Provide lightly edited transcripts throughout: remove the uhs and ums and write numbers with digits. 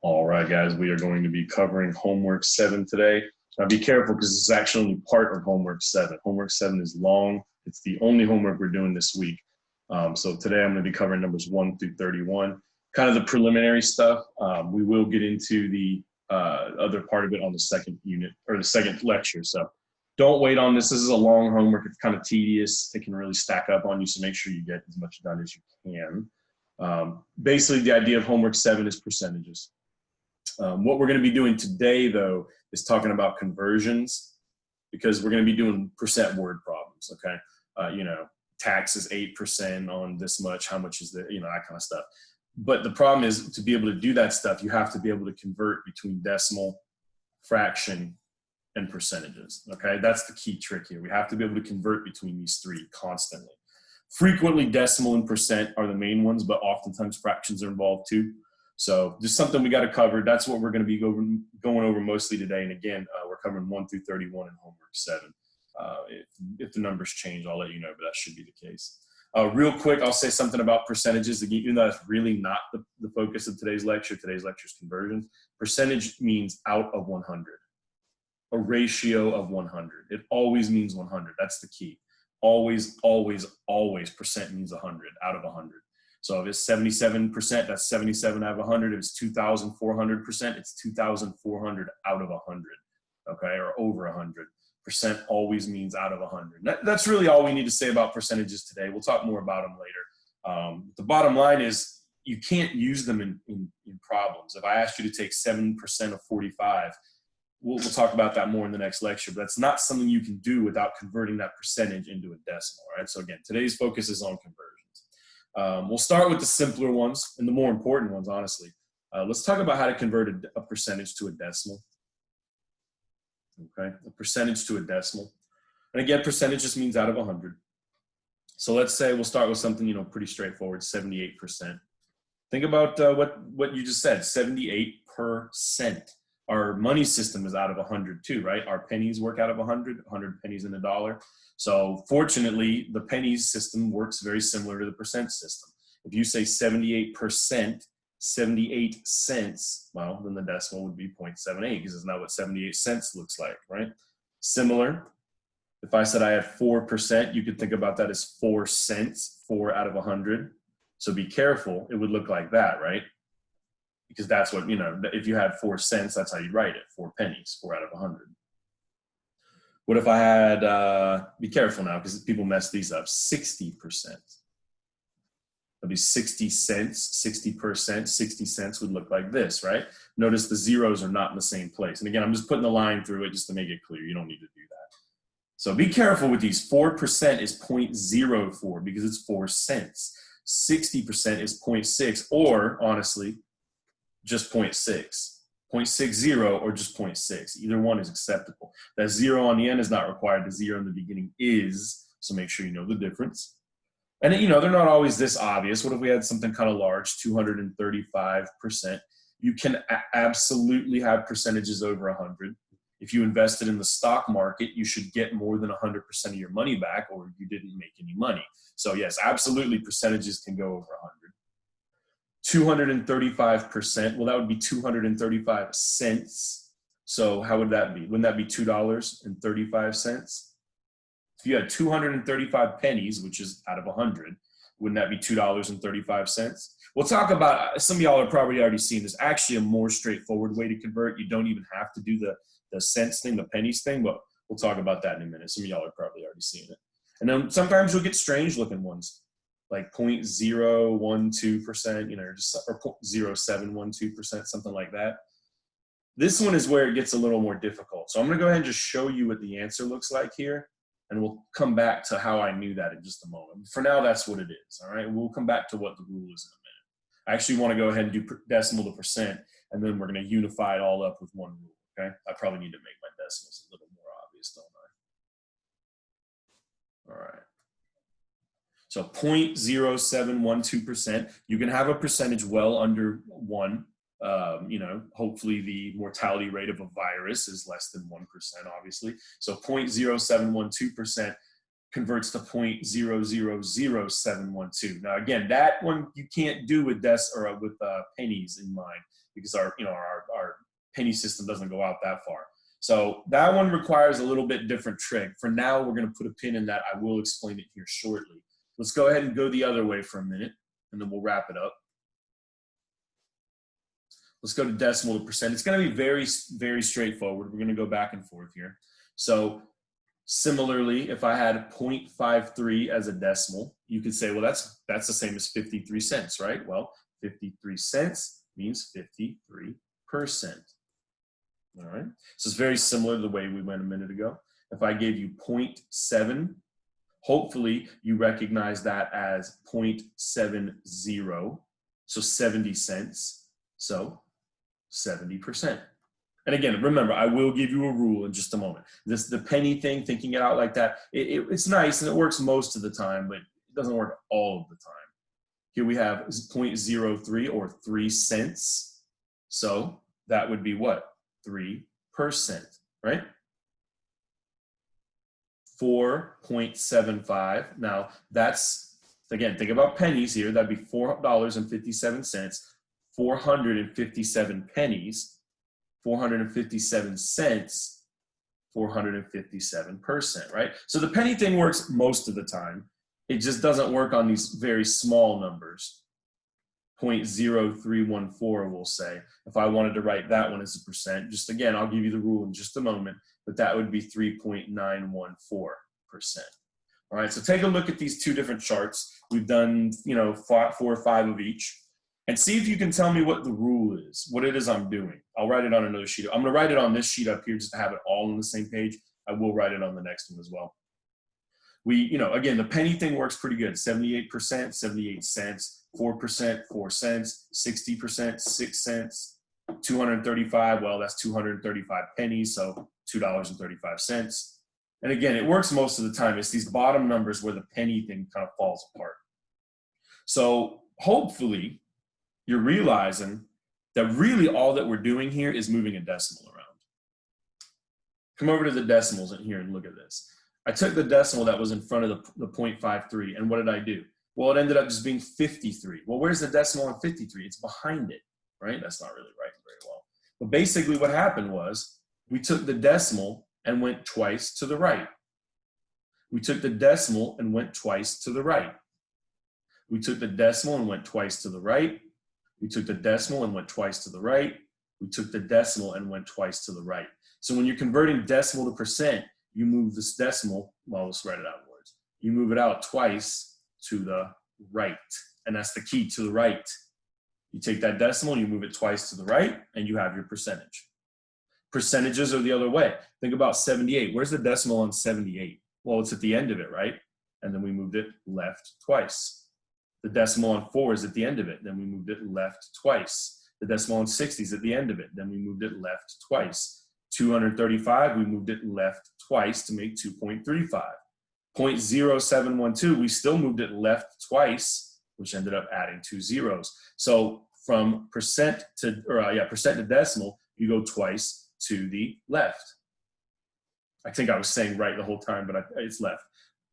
All right, guys, we are going to be covering homework 7 today. Now be careful because this is actually only part of homework 7. Homework 7 is long. It's the only homework we're doing this week. So today I'm going to be covering numbers 1 through 31, kind of the preliminary stuff. We will get into the other part of it on the second unit or the second lecture. So don't wait on this. This is a long homework. It's kind of tedious. It can really stack up on you, so make sure you get as much done as you can. Basically, the idea of homework 7 is percentages. What we're going to be doing today, though, is talking about conversions, because we're going to be doing percent word problems, okay? Tax is 8% on this much, how much is that, that kind of stuff. But the problem is, to be able to do that stuff, you have to be able to convert between decimal, fraction, and percentages, okay? That's the key trick here. We have to be able to convert between these three constantly. Frequently, decimal and percent are the main ones, but oftentimes fractions are involved too. So just something we got to cover. That's what we're going to be going over mostly today. And again, we're covering 1 through 31 in homework 7. If the numbers change, I'll let you know, but that should be the case. Real quick, I'll say something about percentages. Again, even though that's really not the focus of today's lecture. Today's lecture is conversions. Percentage means out of 100. A ratio of 100. It always means 100. That's the key. Always, always, always percent means 100 out of 100. So if it's 77%, that's 77 out of 100. If it's 2,400%, it's 2,400 out of 100, okay, or over 100. Percent always means out of 100. That's really all we need to say about percentages today. We'll talk more about them later. The bottom line is you can't use them in problems. If I asked you to take 7% of 45, we'll talk about that more in the next lecture, but that's not something you can do without converting that percentage into a decimal, right? So again, today's focus is on conversions. We'll start with the simpler ones and the more important ones, honestly. Let's talk about how to convert a percentage to a decimal. Okay, a percentage to a decimal. And again, percentage just means out of 100. So let's say we'll start with something, pretty straightforward, 78%. Think about what you just said, 78%. Our money system is out of 100 too, right? Our pennies work out of 100 pennies in a dollar. So fortunately, the pennies system works very similar to the percent system. If you say 78%, 78 cents, well, then the decimal would be 0.78, because it's not what 78 cents looks like, right? Similar, if I said I had 4%, you could think about that as 4 cents, 4 out of 100. So be careful, it would look like that, right? Because that's what, if you had 4 cents, that's how you write it, 4 pennies, 4 out of 100. What if I had, be careful now, because people mess these up, 60%. That'd be 60 cents, 60%, 60 cents would look like this, right? Notice the zeros are not in the same place. And again, I'm just putting the line through it just to make it clear. You don't need to do that. So be careful with these. 4% is 0.04 because it's 4 cents. 60% is 0.6, or honestly, just 0.6. 0.60 or just 0.6. Either one is acceptable. That 0 on the end is not required. The 0 in the beginning is, so make sure you know the difference. And they're not always this obvious. What if we had something kind of large, 235%? You can absolutely have percentages over 100. If you invested in the stock market, you should get more than 100% of your money back, or you didn't make any money. So yes, absolutely percentages can go over 100. 235%, well, that would be 235 cents. So how would that be? Wouldn't that be $2.35? If you had 235 pennies, which is out of 100, wouldn't that be $2.35? We'll talk about, some of y'all are probably already seen this, actually a more straightforward way to convert. You don't even have to do the cents thing, the pennies thing, but we'll talk about that in a minute. Some of y'all are probably already seen it. And then sometimes you'll get strange looking ones, like 0.012%, or 0.0712%, something like that. This one is where it gets a little more difficult. So I'm going to go ahead and just show you what the answer looks like here, and we'll come back to how I knew that in just a moment. For now, that's what it is, all right? We'll come back to what the rule is in a minute. I actually want to go ahead and do decimal to percent, and then we're going to unify it all up with one rule, okay? I probably need to make my decimals a little more obvious, don't I? All right. So 0.0712%, you can have a percentage well under 1. Hopefully the mortality rate of a virus is less than 1%, obviously. So 0.0712% converts to 0.000712. Now again, that one you can't do with pennies in mind, because our penny system doesn't go out that far. So that one requires a little bit different trick. For now, we're going to put a pin in that. I will explain it here shortly. Let's go ahead and go the other way for a minute, and then we'll wrap it up. Let's go to decimal to percent. It's going to be very, very straightforward. We're going to go back and forth here. So similarly, if I had 0.53 as a decimal, you could say, well, that's the same as 53 cents, right? Well, 53 cents means 53%. All right. So it's very similar to the way we went a minute ago. If I gave you 0.7, hopefully you recognize that as 0.70, so 70 cents. So 70%. And again, remember, I will give you a rule in just a moment. The penny thing, thinking it out like that, it's nice and it works most of the time, but it doesn't work all of the time. Here we have 0.03 or 3 cents. So that would be what? 3%, right? 4.75. Now that's, again, think about pennies here. That'd be $4.57, 457 pennies, 457 cents, 457%, right? So the penny thing works most of the time. It just doesn't work on these very small numbers. 0.0314, we'll say. If I wanted to write that one as a percent, just again, I'll give you the rule in just a moment, but that would be 3.914%. All right, so take a look at these two different charts. We've done, 4 or 5 of each, and see if you can tell me what the rule is, what it is I'm doing. I'll write it on another sheet. I'm gonna write it on this sheet up here just to have it all on the same page. I will write it on the next one as well. Again, the penny thing works pretty good. 78%, 78 cents, 4%, 4 cents, 60%, 6 cents, 235, well, that's 235 pennies, so $2.35. And again, it works most of the time. It's these bottom numbers where the penny thing kind of falls apart. So hopefully you're realizing that really all that we're doing here is moving a decimal around. Come over to the decimals in here and look at this. I took the decimal that was in front of the 0.53, and what did I do? Well, it ended up just being 53. Well, where's the decimal on 53? It's behind it, right? That's not really writing very well. But basically what happened was we took the decimal and went twice to the right. We took the decimal and went twice to the right. We took the decimal and went twice to the right. We took the decimal and went twice to the right. We took the decimal and went twice to the right. So when you're converting decimal to percent, you move this decimal, well, let's write it out in words. You move it out twice to the right, and that's the key, to the right. You take that decimal, you move it twice to the right, and you have your percentage. Percentages are the other way. Think about 78. Where's the decimal on 78? Well, it's at the end of it, right? And then we moved it left twice. The decimal on 4 is at the end of it, then we moved it left twice. The decimal on 60 is at the end of it, then we moved it left twice. 235, we moved it left twice to make 2.35. 0.0712, we still moved it left twice, which ended up adding 2 zeros. So from percent to decimal, you go twice to the left. I think I was saying right the whole time, but it's left.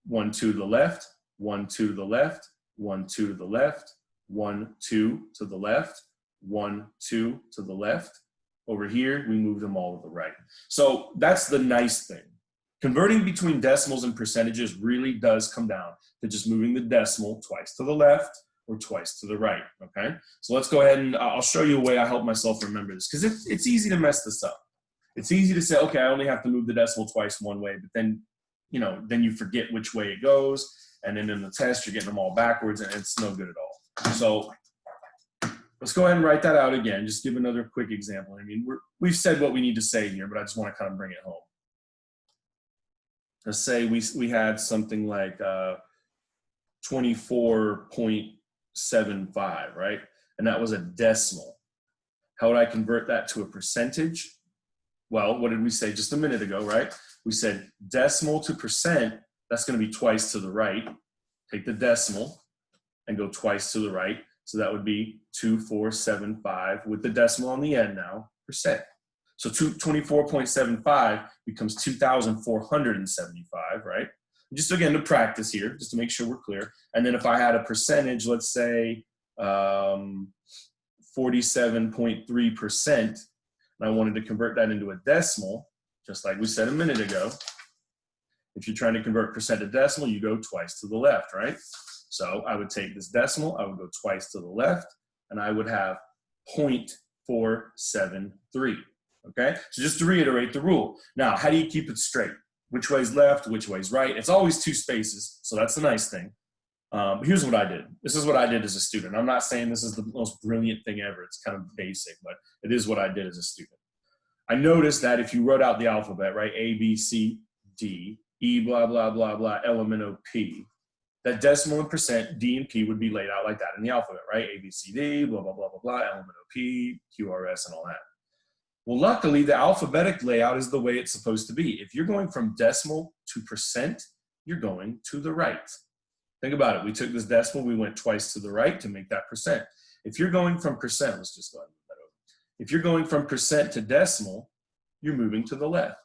1, 2 to the left, 1, 2 to the left, 1, 2 to the left, 1, 2 to the left, 1, 2 to the left. Over here, we move them all to the right. So that's the nice thing. Converting between decimals and percentages really does come down to just moving the decimal twice to the left or twice to the right, okay? So let's go ahead and I'll show you a way I help myself remember this, because it's easy to mess this up. It's easy to say, okay, I only have to move the decimal twice one way, but then, then you forget which way it goes, and then in the test, you're getting them all backwards, and it's no good at all. So let's go ahead and write that out again. Just give another quick example. I mean, we've said what we need to say here, but I just want to kind of bring it home. Let's say we had something like 24.75, right? And that was a decimal. How would I convert that to a percentage? Well, what did we say just a minute ago, right? We said decimal to percent, that's going to be twice to the right. Take the decimal and go twice to the right. So that would be 2475 with the decimal on the end now, percent. So 24.75 becomes 2,475, right? Just again to practice here, just to make sure we're clear. And then if I had a percentage, let's say 47.3%, and I wanted to convert that into a decimal, just like we said a minute ago, if you're trying to convert percent to decimal, you go twice to the left, right? So I would take this decimal, I would go twice to the left, and I would have 0.473, okay? So just to reiterate the rule. Now, how do you keep it straight? Which way's left, which way's right? It's always two spaces, so that's the nice thing. Here's what I did. This is what I did as a student. I'm not saying this is the most brilliant thing ever. It's kind of basic, but it is what I did as a student. I noticed that if you wrote out the alphabet, right, A, B, C, D, E, blah, blah, blah, blah, element O, P, that decimal and percent, D and P would be laid out like that in the alphabet, right? A, B, C, D, blah, blah, blah, blah, blah, element O, P, Q, R, S, and all that. Well, luckily, the alphabetic layout is the way it's supposed to be. If you're going from decimal to percent, you're going to the right. Think about it. We took this decimal, we went twice to the right to make that percent. If you're going from percent, let's just go ahead and move that over. If you're going from percent to decimal, you're moving to the left.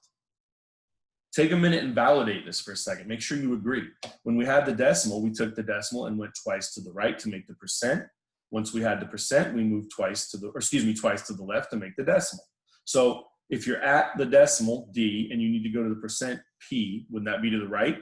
Take a minute and validate this for a second. Make sure you agree. When we had the decimal, we took the decimal and went twice to the right to make the percent. Once we had the percent, we moved twice to the left to make the decimal. So if you're at the decimal, D, and you need to go to the percent, P, wouldn't that be to the right?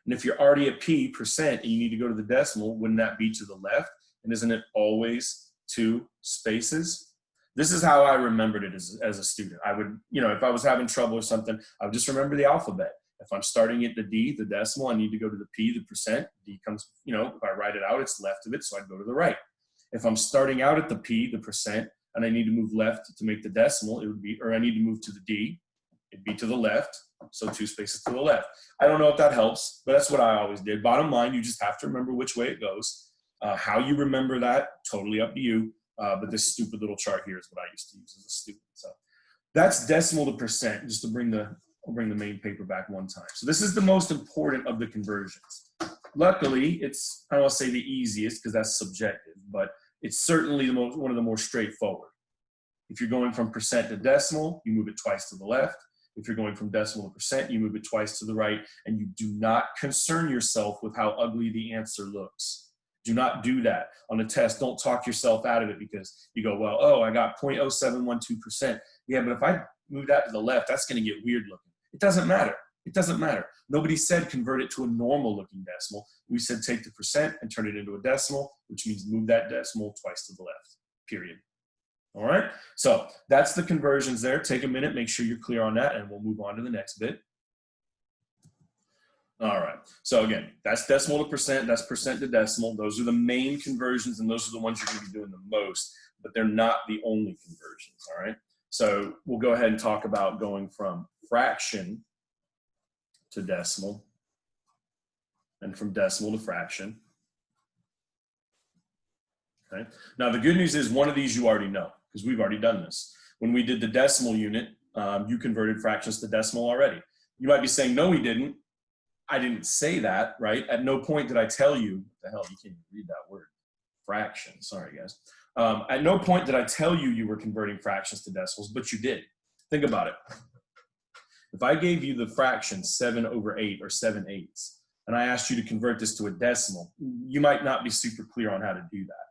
And if you're already at P, percent, and you need to go to the decimal, wouldn't that be to the left? And isn't it always two spaces? This is how I remembered it as a student. I would, if I was having trouble or something, I would just remember the alphabet. If I'm starting at the D, the decimal, I need to go to the P, the percent. D comes, if I write it out, it's left of it, so I'd go to the right. If I'm starting out at the P, the percent, and I need to move left to make the decimal, it would be, or I need to move to the D, it'd be to the left, so two spaces to the left. I don't know if that helps, but that's what I always did. Bottom line, you just have to remember which way it goes. How you remember that, totally up to you. But this stupid little chart here is what I used to use as a student. So that's decimal to percent, just to I'll bring the main paper back one time. So this is the most important of the conversions. Luckily, it's, I don't want to say the easiest because that's subjective, but it's certainly one of the more straightforward. If you're going from percent to decimal, you move it twice to the left. If you're going from decimal to percent, you move it twice to the right, and you do not concern yourself with how ugly the answer looks. Do not do that. On a test, don't talk yourself out of it because you go, well, oh, I got 0.0712%. Yeah, but if I move that to the left, that's going to get weird looking. It doesn't matter. It doesn't matter. Nobody said convert it to a normal looking decimal. We said take the percent and turn it into a decimal, which means move that decimal twice to the left, period. All right? So that's the conversions there. Take a minute, make sure you're clear on that, and we'll move on to the next bit. All right, so again, that's decimal to percent, that's percent to decimal. Those are the main conversions, and those are the ones you're going to be doing the most, but they're not the only conversions, all right? So we'll go ahead and talk about going from fraction to decimal and from decimal to fraction. Okay. Now, the good news is one of these you already know because we've already done this. When we did the decimal unit, you converted fractions to decimal already. You might be saying, no, we didn't. I didn't say that, right? At no point did I tell you, what the hell, you can't even read that word, fraction, sorry guys. At no point did I tell you you were converting fractions to decimals, but you did. Think about it. If I gave you the fraction 7/8 or 7/8, and I asked you to convert this to a decimal, you might not be super clear on how to do that.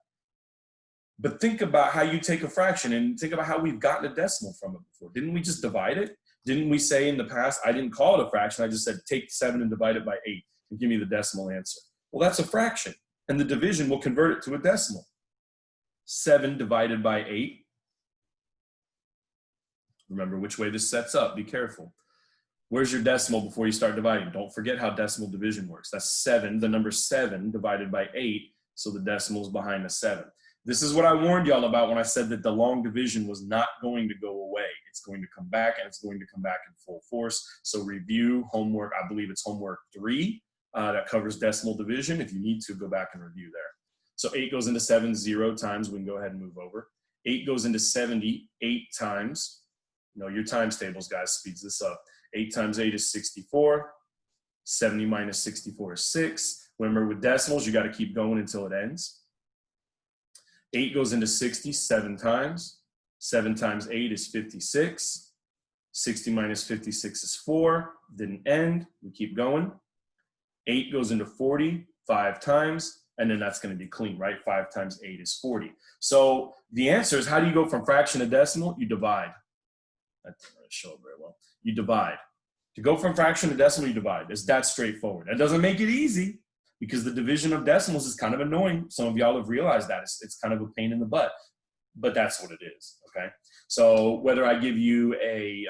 But think about how you take a fraction and think about how we've gotten a decimal from it before. Didn't we just divide it? Didn't we say in the past, I didn't call it a fraction, I just said take 7 and divide it by 8 and give me the decimal answer. Well, that's a fraction, and the division will convert it to a decimal. 7 divided by 8. Remember which way this sets up, be careful. Where's your decimal before you start dividing? Don't forget how decimal division works. That's 7, the number 7 divided by 8, so the decimal is behind the 7. This is what I warned y'all about when I said that the long division was not going to go away. It's going to come back, and it's going to come back in full force. So review homework, I believe it's homework 3, that covers decimal division. If you need to, go back and review there. So 8 goes into 7 0 times. We can go ahead and move over. 8 goes into 70 8 times. Know your times tables, guys, speeds this up. 8 times 8 is 64. 70 minus 64 is 6. Remember, with decimals, you got to keep going until it ends. 8 goes into 60 7 times. 7 times 8 is 56. 60 minus 56 is 4. Didn't end. We keep going. 8 goes into 40 5 times, and then that's going to be clean, right? 5 times 8 is 40. So the answer is, how do you go from fraction to decimal? You divide. That didn't really show up very well. You divide. To go from fraction to decimal, you divide. It's that straightforward. That doesn't make it easy, because the division of decimals is kind of annoying. Some of y'all have realized that. It's kind of a pain in the butt, but that's what it is, okay? So whether I give you a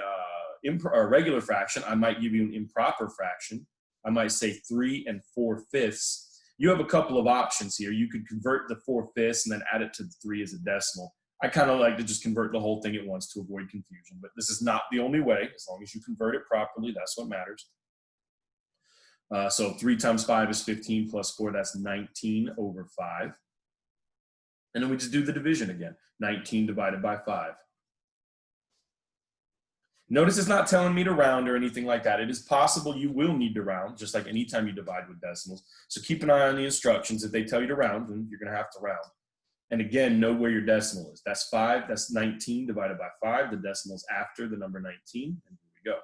regular fraction, I might give you an improper fraction. I might say 3 4/5. You have a couple of options here. You could convert the 4/5 and then add it to the 3 as a decimal. I kind of like to just convert the whole thing at once to avoid confusion, but this is not the only way. As long as you convert it properly, that's what matters. So 3 times 5 is 15 plus 4, that's 19 over 5. And then we just do the division again. 19 divided by 5. Notice it's not telling me to round or anything like that. It is possible you will need to round, just like anytime you divide with decimals. So keep an eye on the instructions. If they tell you to round, then you're going to have to round. And again, know where your decimal is. That's 5. That's 19 divided by 5. The decimal is after the number 19. And here we go.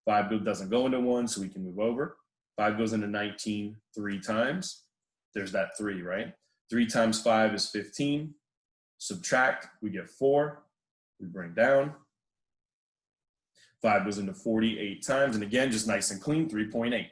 5 doesn't go into 1, so we can move over. 5 goes into 19 3 times. There's that 3, right? 3 times 5 is 15. Subtract, we get 4. We bring down. 5 goes into 40 8 times. And again, just nice and clean, 3.8.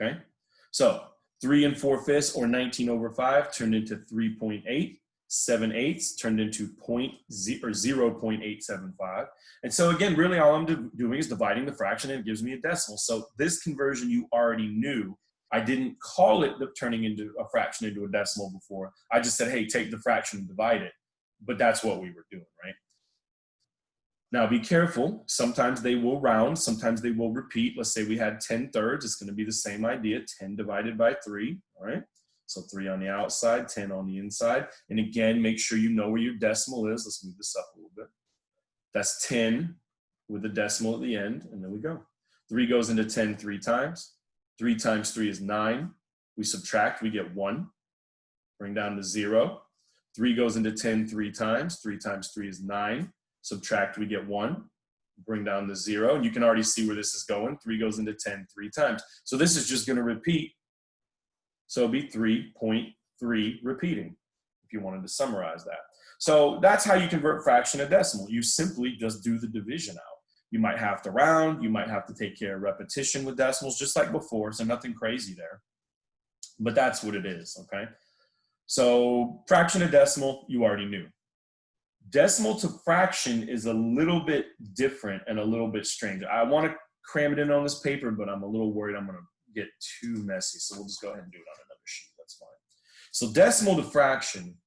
Okay? So 3 4/5, or 19 over 5, turned into 3.8. 7/8 turned into 0.875. And so again, really all I'm doing is dividing the fraction, and it gives me a decimal. So this conversion you already knew. I didn't call it turning into a fraction into a decimal before. I just said, hey, take the fraction and divide it. But that's what we were doing, right? Now be careful. Sometimes they will round. Sometimes they will repeat. Let's say we had 10/3. It's going to be the same idea. 10 divided by 3, all right? So 3 on the outside, 10 on the inside. And again, make sure you know where your decimal is. Let's move this up a little bit. That's 10 with a decimal at the end, and then we go. 3 goes into 10 3 times. 3 times 3 is 9. We subtract, we get 1. Bring down to 0. 3 goes into 10 3 times. 3 times 3 is 9. Subtract, we get 1. Bring down to 0. And you can already see where this is going. 3 goes into 10 3 times. So this is just going to repeat. So it'll be 3.3 repeating, if you wanted to summarize that. So that's how you convert fraction to decimal. You simply just do the division out. You might have to round. You might have to take care of repetition with decimals, just like before. So nothing crazy there. But that's what it is, okay? So fraction to decimal, you already knew. Decimal to fraction is a little bit different and a little bit strange. I want to cram it in on this paper, but I'm a little worried I'm going to get too messy. So we'll just go ahead and do it on another sheet. That's fine. So decimal to fraction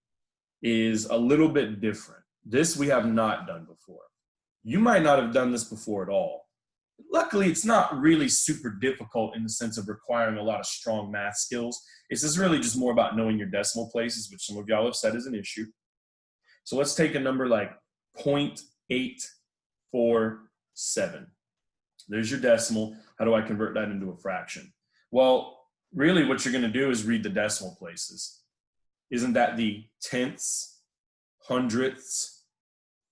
is a little bit different. This we have not done before. You might not have done this before at all. Luckily, it's not really super difficult in the sense of requiring a lot of strong math skills. It's just really just more about knowing your decimal places, which some of y'all have said is an issue. So let's take a number like 0.847. There's your decimal. How do I convert that into a fraction? Well, really what you're going to do is read the decimal places. Isn't that the tenths, hundredths,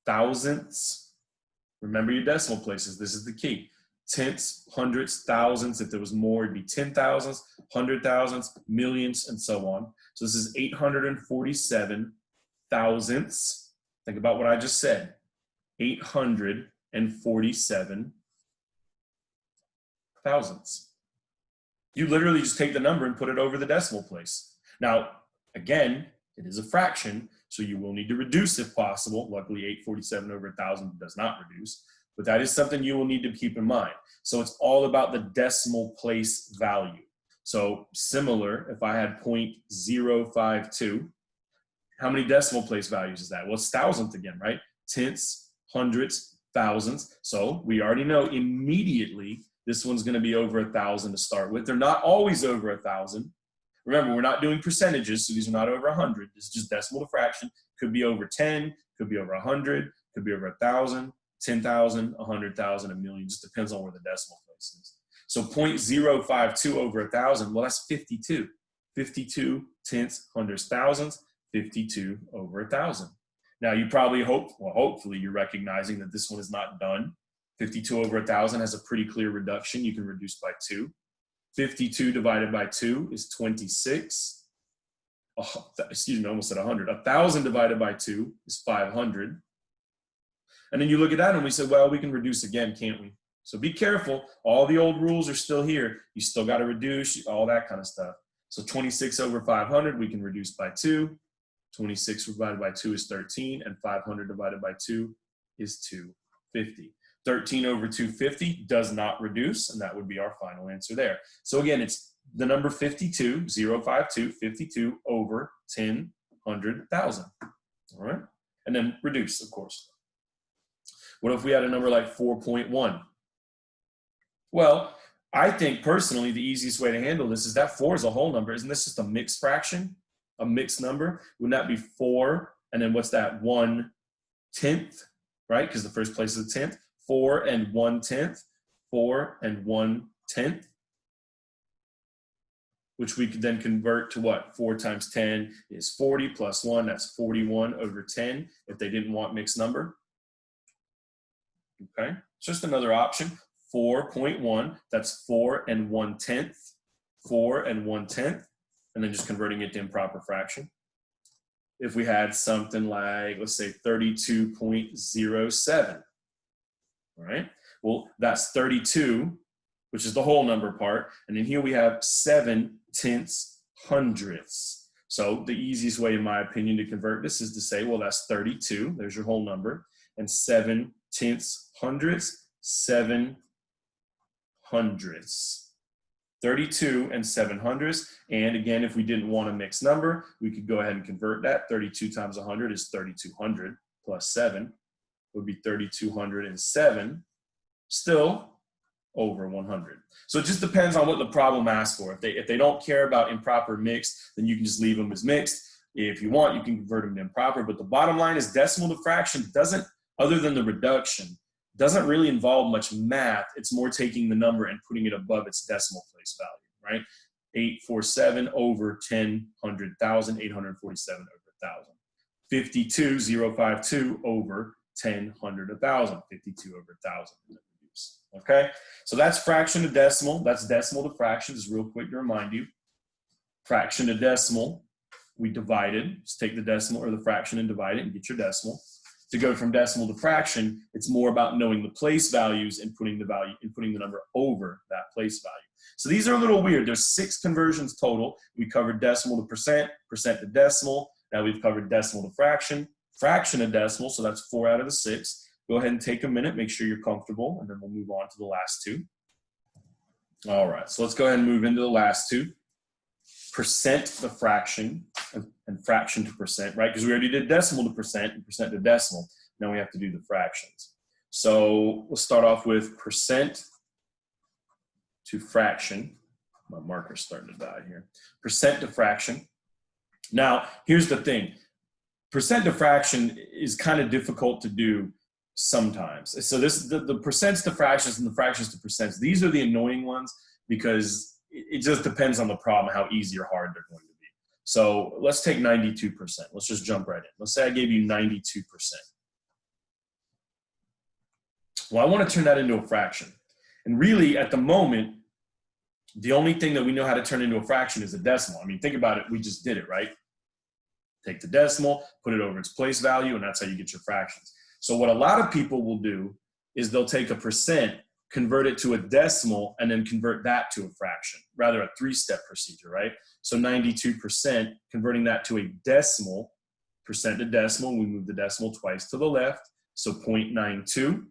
thousandths? Remember your decimal places. This is the key. Tenths, hundredths, thousandths. If there was more, it'd be 10,000s, 100,000s, millions, and so on. So this is 847 thousandths. Think about what I just said. 847 thousandths. You literally just take the number and put it over the decimal place. Now, again, it is a fraction, so you will need to reduce if possible. Luckily, 847 over 1,000 does not reduce, but that is something you will need to keep in mind. So it's all about the decimal place value. So similar, if I had 0.052, how many decimal place values is that? Well, it's thousandth again, right? Tenths, hundredths, thousands. So we already know immediately this one's going to be over 1,000 to start with. They're not always over 1,000. Remember, we're not doing percentages, so these are not over 100. This is just decimal to fraction. Could be over 10, could be over 100, could be over 1,000, 10,000, 100,000, a million. Just depends on where the decimal place is. So 0.052 over 1,000, well, that's 52. 52 tenths, hundreds, thousands, 52 over 1,000. Now you probably hopefully you're recognizing that this one is not done. 52 over 1,000 has a pretty clear reduction. You can reduce by 2. 52 divided by 2 is 26. Oh, excuse me, I almost said 100. 1,000 divided by 2 is 500. And then you look at that and we say, well, we can reduce again, can't we? So be careful. All the old rules are still here. You still got to reduce, all that kind of stuff. So 26 over 500, we can reduce by 2. 26 divided by 2 is 13, and 500 divided by 2 is 250. 13 over 250 does not reduce, and that would be our final answer there. So again, it's the number 52, 052, 52 over 10, 100, 1,000. All right? And then reduce, of course. What if we had a number like 4.1? Well, I think personally the easiest way to handle this is that 4 is a whole number. Isn't this just a mixed fraction, a mixed number? Wouldn't that be 4, and then what's that, 1/10, right? Because the first place is a tenth. 4 and 1/10, 4 and 1/10, which we could then convert to what? 4 times 10 is 40 plus 1, that's 41 over 10 if they didn't want mixed number. Okay, it's just another option. 4.1, that's 4 and 1/10, 4 and 1/10, and then just converting it to improper fraction. If we had something like, let's say 32.07, all right? Well, that's 32, which is the whole number part, and then here we have 7/10. So the easiest way, in my opinion, to convert this is to say, well, that's 32, there's your whole number, and 7/10, 7/100. 32 and 7/100. And again, if we didn't want a mixed number, we could go ahead and convert that. 32 times 100 is 3,200 plus 7 would be 3,207, still over 100. So it just depends on what the problem asks for. If they don't care about improper mixed, then you can just leave them as mixed. If you want, you can convert them to improper. But the bottom line is decimal to fraction doesn't, other than the reduction, doesn't really involve much math. It's more taking the number and putting it above its decimal place value, right? 847 over 10, 100,000, 847 over 1,000. 52,052 over 10, 100, 1,000, 52 over 1,000. Okay, so that's fraction to decimal. That's decimal to fraction. Just real quick to remind you. Fraction to decimal, we divided. Just take the decimal or the fraction and divide it and get your decimal. To go from decimal to fraction, it's more about knowing the place values and putting the value and putting the number over that place value. So these are a little weird. There's 6 conversions total. We covered decimal to percent, percent to decimal. Now we've covered decimal to fraction, fraction to decimal. So that's 4 out of the 6. Go ahead and take a minute, make sure you're comfortable, and then we'll move on to the last 2. All right, so let's go ahead and move into the last 2. Percent to fraction and fraction to percent, right? Because we already did decimal to percent and percent to decimal. Now we have to do the fractions. So we'll start off with percent to fraction. My marker's starting to die here. Percent to fraction. Now, here's the thing. Percent to fraction is kind of difficult to do sometimes. So the percents to fractions and the fractions to percents, these are the annoying ones because it just depends on the problem, how easy or hard they're going to be. So let's take 92%. Let's just jump right in. Let's say I gave you 92%. Well, I want to turn that into a fraction. And really, at the moment, the only thing that we know how to turn into a fraction is a decimal. I mean, think about it. We just did it, right? Take the decimal, put it over its place value, and that's how you get your fractions. So what a lot of people will do is they'll take a percent, convert it to a decimal, and then convert that to a fraction, rather a 3-step procedure, right? So 92%, converting that to a decimal, percent to decimal, we move the decimal twice to the left, so 0.92.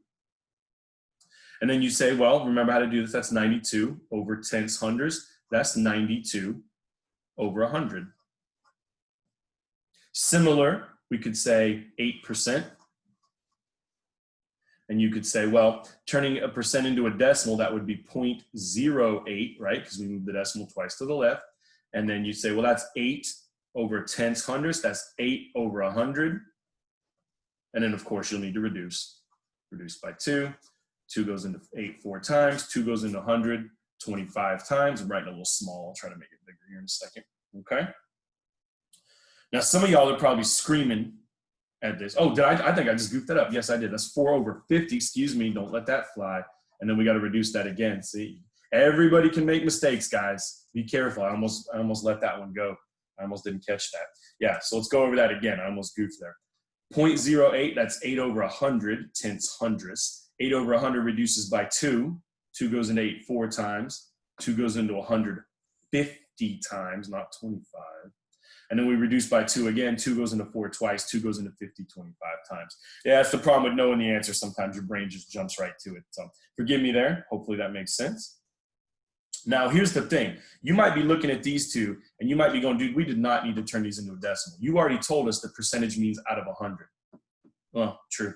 And then you say, well, remember how to do this, that's 92 over 10s hundreds, that's 92 over 100. Similar, we could say 8%. And you could say, well, turning a percent into a decimal, that would be 0.08, right? Because we moved the decimal twice to the left. And then you say, well, that's 8 over 10s hundreds. That's 8 over 100. And then, of course, you'll need to reduce. Reduce by 2. 2 goes into 8 4 times. 2 goes into 100 25 times. I'm writing a little small. I'll try to make it bigger here in a second. Okay? Now, some of y'all are probably screaming at this. Oh, I think I just goofed that up. Yes, I did. That's 4 over 50. Excuse me. Don't let that fly. And then we got to reduce that again. See, Everybody can make mistakes, guys. Be careful. I almost let that one go. I almost didn't catch that. Yeah, so let's go over that again. I almost goofed there. 0.08, that's 8 over 100, tenths hundredths. 8 over 100 reduces by 2. 2 goes into 8 4 times. 2 goes into 150 times, not 25. And then we reduce by 2 again. 2 goes into 4 twice. 2 goes into 50 25 times. Yeah, that's the problem with knowing the answer. Sometimes your brain just jumps right to it. So forgive me there. Hopefully that makes sense. Now, here's the thing. You might be looking at these two, and you might be going, dude, we did not need to turn these into a decimal. You already told us the percentage means out of 100. Well, true.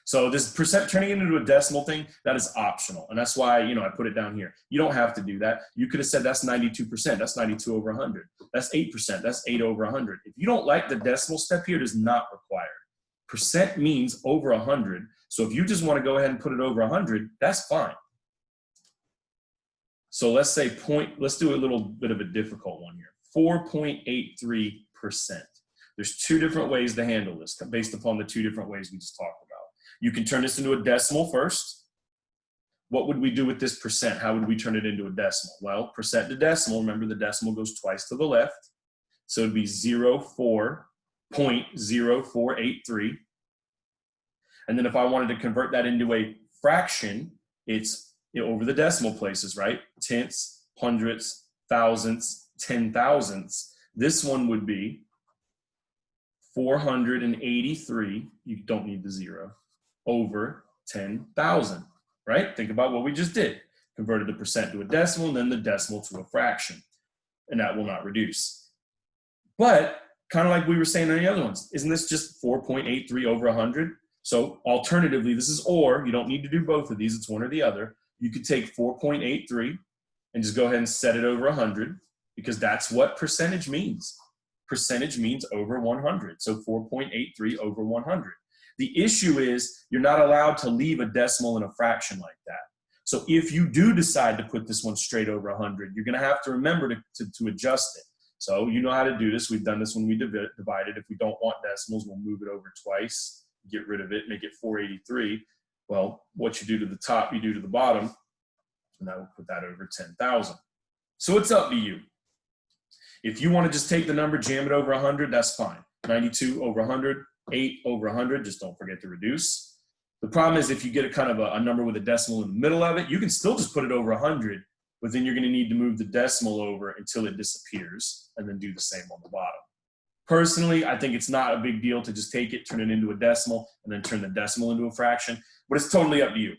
So this percent turning it into a decimal thing, that is optional. And that's why, I put it down here. You don't have to do that. You could have said that's 92%. That's 92 over 100. That's 8%. That's 8 over 100. If you don't like the decimal step here, it is not required. Percent means over 100. So if you just want to go ahead and put it over 100, that's fine. So let's say let's do a little bit of a difficult one here. 4.83%. There's two different ways to handle this based upon the two different ways we just talked about. You can turn this into a decimal first. What would we do with this percent? How would we turn it into a decimal? Well, percent to decimal, remember the decimal goes twice to the left. So it'd be 0.0483. And then if I wanted to convert that into a fraction, it's over the decimal places, right? Tenths, hundredths, thousandths, 10,000ths. This one would be 483, you don't need the 0, over 10,000, right? Think about what we just did. Converted the percent to a decimal, and then the decimal to a fraction. And that will not reduce. But kind of like we were saying on the other ones, isn't this just 4.83 over 100? So alternatively, this is or. You don't need to do both of these. It's one or the other. You could take 4.83 and just go ahead and set it over 100 because that's what percentage means. Percentage means over 100. So 4.83 over 100. The issue is you're not allowed to leave a decimal in a fraction like that. So if you do decide to put this one straight over 100, you're going to have to remember to adjust it. So you know how to do this. We've done this when we divided. If we don't want decimals, we'll move it over twice, get rid of it, make it 483. Well, what you do to the top, you do to the bottom, and that will put that over 10,000. So it's up to you. If you want to just take the number, jam it over 100, that's fine. 92 over 100, 8 over 100, just don't forget to reduce. The problem is if you get a kind of a number with a decimal in the middle of it, you can still just put it over 100, but then you're going to need to move the decimal over until it disappears, and then do the same on the bottom. Personally, I think it's not a big deal to just take it, turn it into a decimal, and then turn the decimal into a fraction, but it's totally up to you.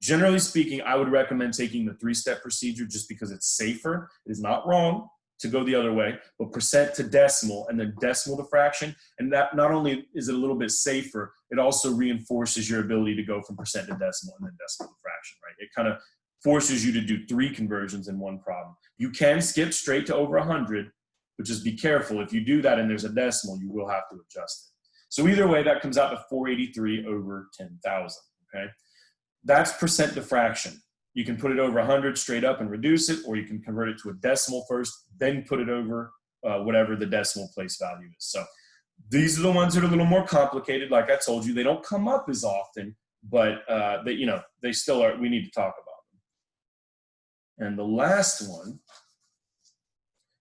Generally speaking, I would recommend taking the 3-step procedure just because it's safer. It is not wrong to go the other way, but percent to decimal and then decimal to fraction, and that not only is it a little bit safer, it also reinforces your ability to go from percent to decimal and then decimal to fraction, right? It kind of forces you to do 3 conversions in one problem. You can skip straight to over 100, but just be careful. If you do that and there's a decimal, you will have to adjust it. So either way, that comes out to 483 over 10,000, okay? That's percent to fraction. You can put it over 100 straight up and reduce it, or you can convert it to a decimal first, then put it over whatever the decimal place value is. So these are the ones that are a little more complicated. Like I told you, they don't come up as often, but they still are. We need to talk about them. And the last one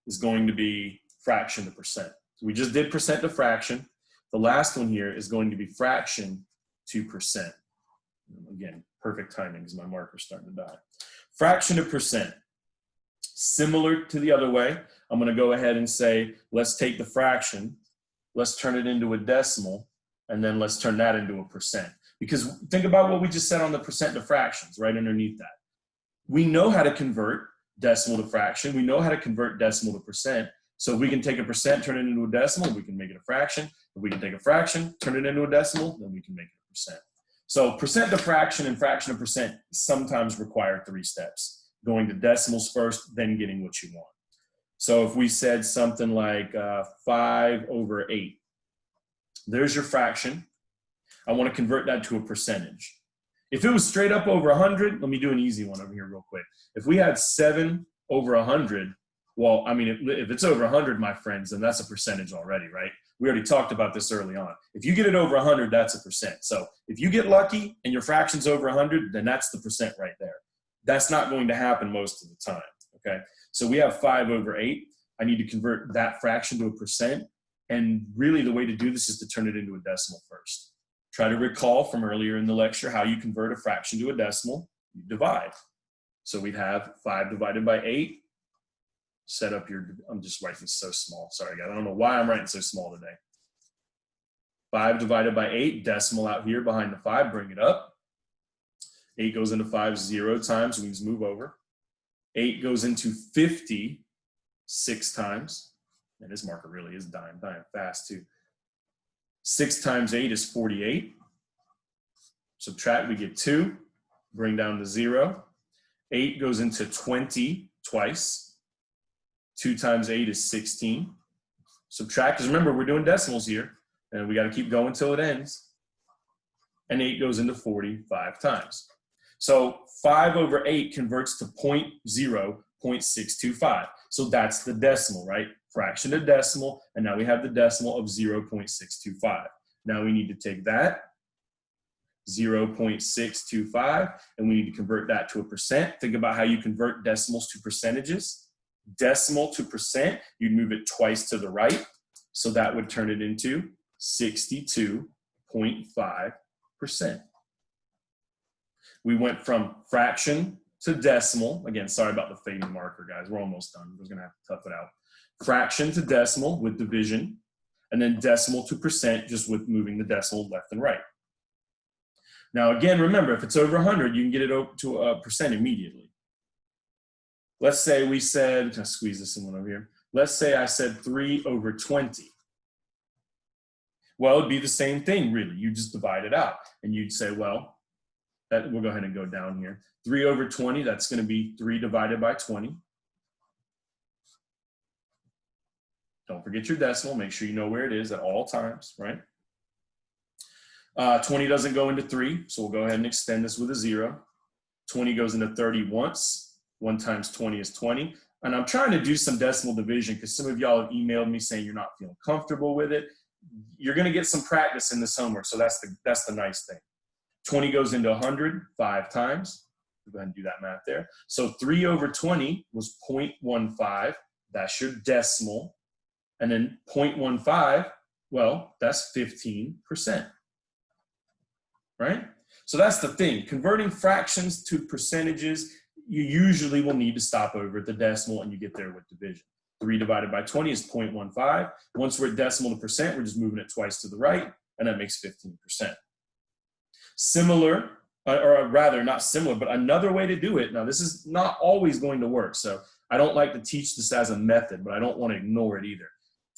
is going to be fraction to percent. So we just did percent to fraction. The last one here is going to be fraction to percent. Again, perfect timing because my marker's starting to die. Fraction to percent. Similar to the other way, I'm going to go ahead and say, let's take the fraction, let's turn it into a decimal, and then let's turn that into a percent. Because think about what we just said on the percent to fractions right underneath that. We know how to convert decimal to fraction. We know how to convert decimal to percent. So if we can take a percent, turn it into a decimal, we can make it a fraction. If we can take a fraction, turn it into a decimal, then we can make it a percent. So percent to fraction and fraction to percent sometimes require 3 steps. Going to decimals first, then getting what you want. So if we said something like 5 over 8, there's your fraction. I want to convert that to a percentage. If it was straight up over 100, let me do an easy one over here real quick. If we had 7 over 100, well, I mean, if it's over 100, my friends, then that's a percentage already, right? We already talked about this early on. If you get it over 100, that's a percent. So if you get lucky and your fraction's over 100, then that's the percent right there. That's not going to happen most of the time, okay? So we have 5/8. I need to convert that fraction to a percent. And really the way to do this is to turn it into a decimal first. Try to recall from earlier in the lecture how you convert a fraction to a decimal. You divide. So we'd have 5 divided by 8. Set up your, I'm just writing so small. Sorry, guys. I don't know why I'm writing so small today. 5 divided by 8, decimal out here behind the 5, bring it up. 8 goes into 5 0 times, we just move over. 8 goes into 50 6 times. And this marker really is dying fast too. 6 times 8 is 48. Subtract, we get 2. Bring down to 0. 8 goes into 20 twice. 2 times 8 is 16. Subtract, because remember, we're doing decimals here. And we got to keep going till it ends. And 8 goes into 45 times. So 5/8 converts to 0.625. So that's the decimal, right? Fraction to decimal, and now we have the decimal of 0.625. Now we need to take that, 0.625, and we need to convert that to a percent. Think about how you convert decimals to percentages. Decimal to percent, you'd move it twice to the right, so that would turn it into 62.5%. We went from fraction to decimal. Again, sorry about the fading marker, guys. We're almost done. We're going to have to tough it out. Fraction to decimal with division, and then decimal to percent just with moving the decimal left and right. Now, again, remember, if it's over 100, you can get it over to a percent immediately. Let's say we said, can I squeeze this in one over here? Let's say I said 3/20. Well, it'd be the same thing, really. You just divide it out, and you'd say, well, we'll go ahead and go down here. 3/20, that's going to be 3 divided by 20. Don't forget your decimal. Make sure you know where it is at all times, right? 20 doesn't go into 3, so we'll go ahead and extend this with a 0. 20 goes into 30 once. 1 times 20 is 20. And I'm trying to do some decimal division because some of y'all have emailed me saying you're not feeling comfortable with it. You're going to get some practice in this homework, so that's the nice thing. 20 goes into 100 5 times. We'll go ahead and do that math there. So 3/20 was 0.15. That's your decimal. And then 0.15, well, that's 15%. Right? So that's the thing. Converting fractions to percentages, you usually will need to stop over at the decimal and you get there with division. 3 divided by 20 is 0.15. Once we're at decimal to percent, we're just moving it twice to the right, and that makes 15%. Similar, or rather not similar, but another way to do it. Now, this is not always going to work, so I don't like to teach this as a method, but I don't want to ignore it either.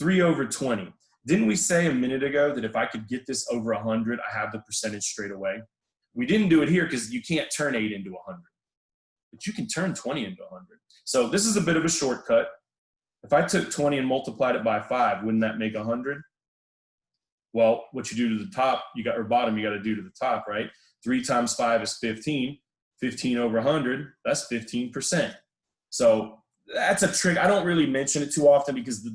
3/20. Didn't we say a minute ago that if I could get this over 100, I have the percentage straight away? We didn't do it here because you can't turn 8 into 100, but you can turn 20 into 100. So this is a bit of a shortcut. If I took 20 and multiplied it by 5, wouldn't that make 100? Well, what you do to the top, or bottom, you got to do to the top, right? 3 times 5 is 15. 15/100, that's 15%. So that's a trick. I don't really mention it too often because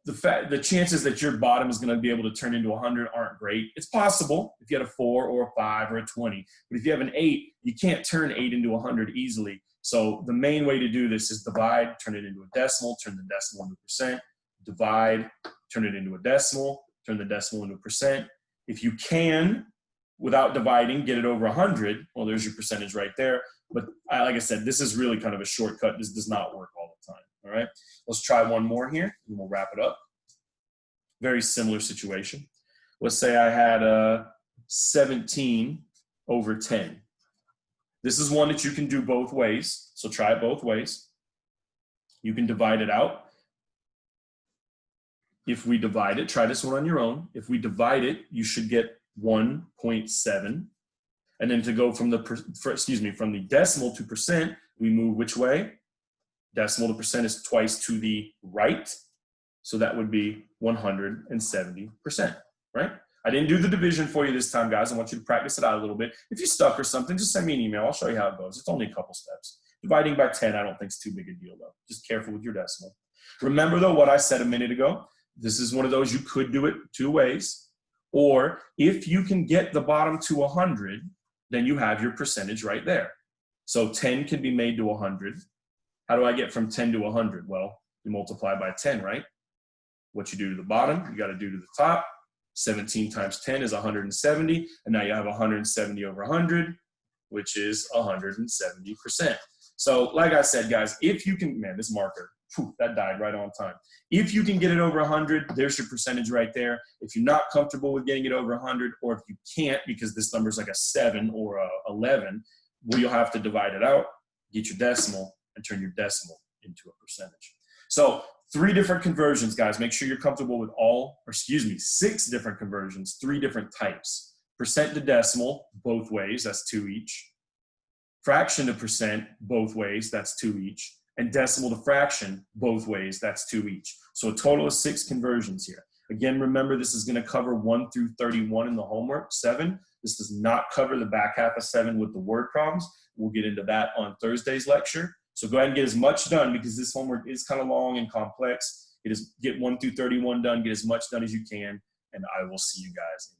the chances that your bottom is going to be able to turn into 100 aren't great. It's possible if you had a 4 or a 5 or a 20. But if you have an 8, you can't turn 8 into 100 easily. So the main way to do this is divide, turn it into a decimal, turn the decimal into a percent, divide, turn it into a decimal, turn the decimal into a percent. If you can, without dividing, get it over 100, well, there's your percentage right there. But like I said, this is really kind of a shortcut. This does not work all the time, all right? Let's try one more here, and we'll wrap it up. Very similar situation. Let's say I had 17/10. This is one that you can do both ways, so try it both ways. You can divide it out. If we divide it, try this one on your own. If we divide it, you should get 1.7. And then to go from the decimal to percent, we move which way? Decimal to percent is twice to the right. So that would be 170%, right? I didn't do the division for you this time, guys. I want you to practice it out a little bit. If you're stuck or something, just send me an email. I'll show you how it goes. It's only a couple steps. Dividing by 10, I don't think is too big a deal, though. Just careful with your decimal. Remember, though, what I said a minute ago. This is one of those you could do it 2 ways. Or if you can get the bottom to 100, then you have your percentage right there. So 10 can be made to 100. How do I get from 10 to 100? Well, you multiply by 10, right? What you do to the bottom, you got to do to the top. 17 times 10 is 170. And now you have 170 over 100, which is 170%. So like I said, guys, if you can, man, this marker, that died right on time. If you can get it over 100, there's your percentage right there. If you're not comfortable with getting it over 100, or if you can't because this number is like a 7 or a 11, well, you'll have to divide it out, get your decimal, and turn your decimal into a percentage. So 3 different conversions, guys. Make sure you're comfortable with 6 different conversions, 3 different types. Percent to decimal, both ways, that's 2 each. Fraction to percent, both ways, that's 2 each. And decimal to fraction, both ways, that's 2 each. So a total of 6 conversions here. Again, remember, this is going to cover 1 through 31 in the homework, 7. This does not cover the back half of 7 with the word problems. We'll get into that on Thursday's lecture. So go ahead and get as much done, because this homework is kind of long and complex. Get 1 through 31 done, get as much done as you can, and I will see you guys in